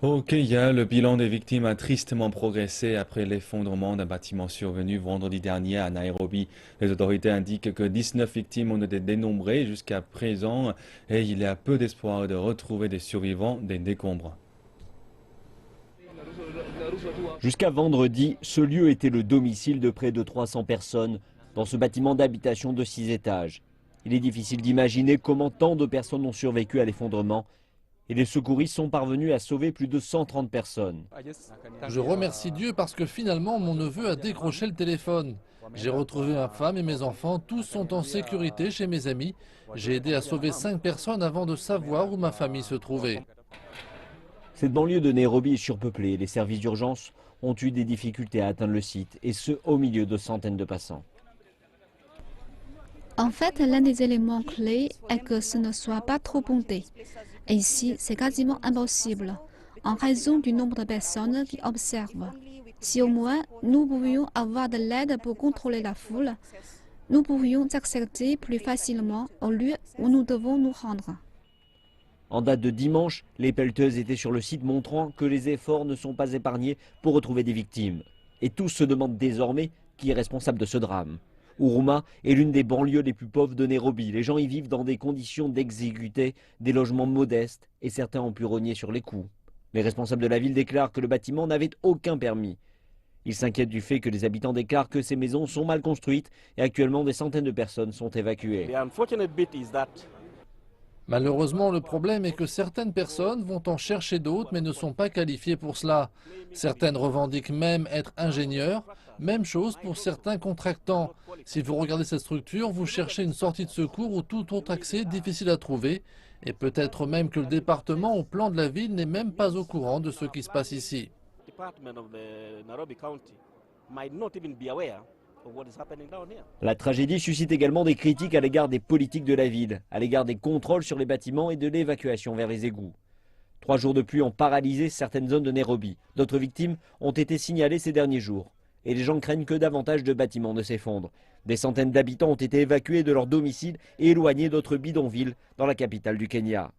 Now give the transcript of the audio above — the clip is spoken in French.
Au Kenya, le bilan des victimes a tristement progressé après l'effondrement d'un bâtiment survenu vendredi dernier à Nairobi. Les autorités indiquent que 19 victimes ont été dénombrées jusqu'à présent et il y a peu d'espoir de retrouver des survivants des décombres. Jusqu'à vendredi, ce lieu était le domicile de près de 300 personnes dans ce bâtiment d'habitation de 6 étages. Il est difficile d'imaginer comment tant de personnes ont survécu à l'effondrement et les secouristes sont parvenus à sauver plus de 130 personnes. Je remercie Dieu parce que finalement mon neveu a décroché le téléphone. J'ai retrouvé ma femme et mes enfants, tous sont en sécurité chez mes amis. J'ai aidé à sauver 5 personnes avant de savoir où ma famille se trouvait. Cette banlieue de Nairobi est surpeuplée et les services d'urgence ont eu des difficultés à atteindre le site, et ce au milieu de centaines de passants. En fait, l'un des éléments clés est que ce ne soit pas trop bondé. Et ici, c'est quasiment impossible, en raison du nombre de personnes qui observent. Si au moins nous pouvions avoir de l'aide pour contrôler la foule, nous pourrions accéder plus facilement au lieu où nous devons nous rendre. En date de dimanche, les pelleteuses étaient sur le site montrant que les efforts ne sont pas épargnés pour retrouver des victimes. Et tous se demandent désormais qui est responsable de ce drame. Huruma est l'une des banlieues les plus pauvres de Nairobi. Les gens y vivent dans des conditions d'exiguïté, des logements modestes et certains ont pu rogner sur les coûts. Les responsables de la ville déclarent que le bâtiment n'avait aucun permis. Ils s'inquiètent du fait que les habitants déclarent que ces maisons sont mal construites et actuellement des centaines de personnes sont évacuées. Malheureusement, le problème est que certaines personnes vont en chercher d'autres mais ne sont pas qualifiées pour cela. Certaines revendiquent même être ingénieurs. Même chose pour certains contractants. Si vous regardez cette structure, vous cherchez une sortie de secours ou tout autre accès difficile à trouver. Et peut-être même que le département au plan de la ville n'est même pas au courant de ce qui se passe ici. La tragédie suscite également des critiques à l'égard des politiques de la ville, à l'égard des contrôles sur les bâtiments et de l'évacuation vers les égouts. 3 jours de pluie ont paralysé certaines zones de Nairobi. D'autres victimes ont été signalées ces derniers jours. Et les gens craignent que davantage de bâtiments ne s'effondrent. Des centaines d'habitants ont été évacués de leur domicile et éloignés d'autres bidonvilles dans la capitale du Kenya.